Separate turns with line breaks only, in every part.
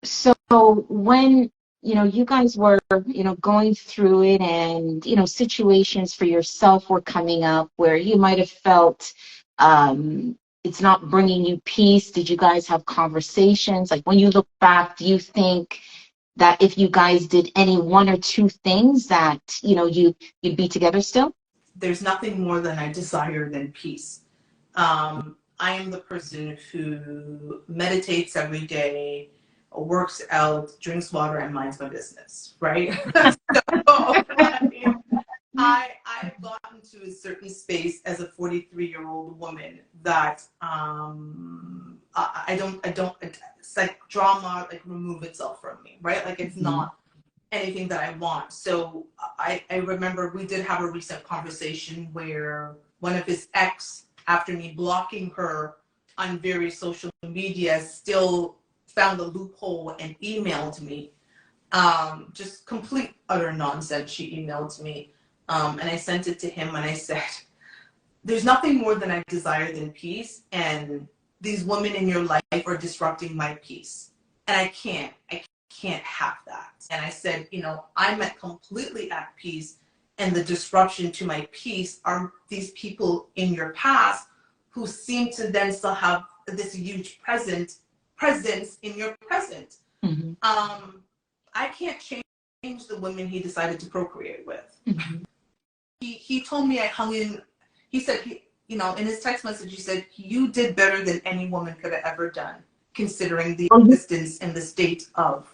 So when, you guys were, going through it and, situations for yourself were coming up where you might have felt it's not bringing you peace, did you guys have conversations? Like when you look back, do you think that if you guys did any one or two things that, you'd be together still?
There's nothing more than I desire than peace. I am the person who meditates every day, works out, drinks water, and minds my business, right? So, I've gotten to a certain space as a 43-year-old woman that I don't, it's like drama, like remove itself from me, right? Like it's not anything that I want. So I remember we did have a recent conversation where one of his ex, after me blocking her on various social media, still found a loophole and emailed me. Just complete utter nonsense. She emailed me. And I sent it to him and I said, there's nothing more than I desire than peace. And these women in your life are disrupting my peace. And I can't have that. And I said, I'm completely at peace. And the disruption to my peace are these people in your past who seem to then still have this huge presence in your present.
Mm-hmm.
I can't change the women he decided to procreate with.
Mm-hmm.
He told me I hung in. He said, in his text message, he said, you did better than any woman could have ever done, considering the existence and the state of.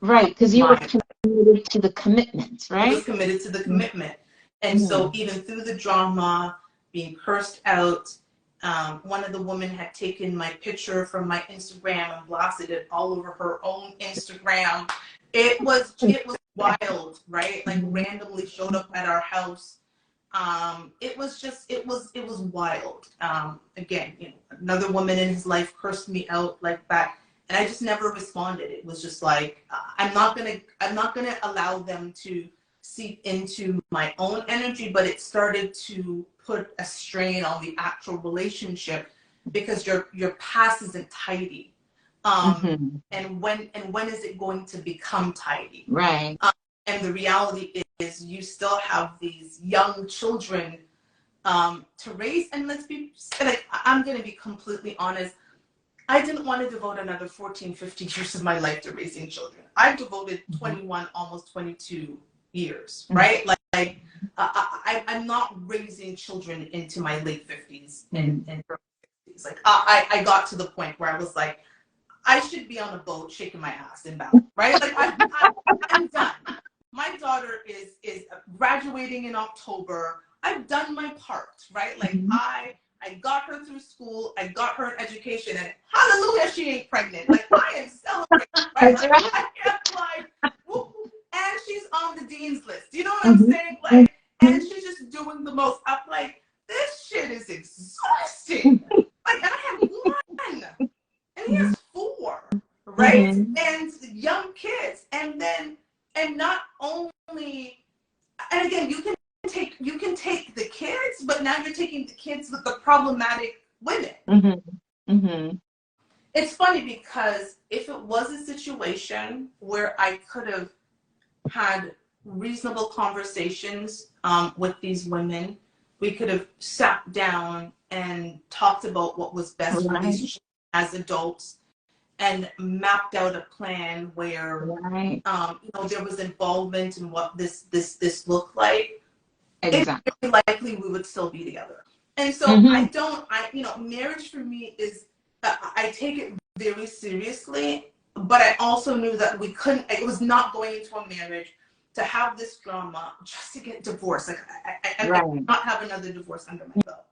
Right, because you were committed to the commitment, right?
I was committed to the commitment. And so even through the drama, being cursed out, one of the women had taken my picture from my Instagram and blasted it all over her own Instagram. It was wild, right? Like randomly showed up at our house. It was wild. Again, another woman in his life cursed me out like that. And I just never responded. It was just like, I'm not gonna allow them to seep into my own energy, but it started to put a strain on the actual relationship because your past isn't tidy. And when is it going to become tidy?
Right.
And the reality is you still have these young children to raise. And let's be like, I'm gonna be completely honest. I didn't want to devote another 14, 15 years of my life to raising children. I've devoted 21, almost 22 years, right? Like I'm not raising children into my late 50s and early 60s. Like I got to the point where I was like, I should be on a boat shaking my ass in Bali, right? Like I'm done. My daughter is graduating in October. I've done my part, right? Like I got her through school. I got her an education, and hallelujah, she ain't pregnant. Like I am celebrating, right? Like, I am like, whoop, and she's on the dean's list. You know what I'm saying? Like, and she's just doing the most. I'm like, this shit is exhausting. Like, and I have one, and he has four, right? And young kids, and not only, and again, you can take the kids, but now you're taking the kids with the problematic women. It's funny because if it was a situation where I could have had reasonable conversations with these women, we could have sat down and talked about what was best for these children as adults and mapped out a plan where there was involvement in what this looked like. Exactly. It's likely we would still be together. And so marriage for me is, I take it very seriously, but I also knew that it was not going into a marriage to have this drama just to get divorced. Like I could not have another divorce under my belt.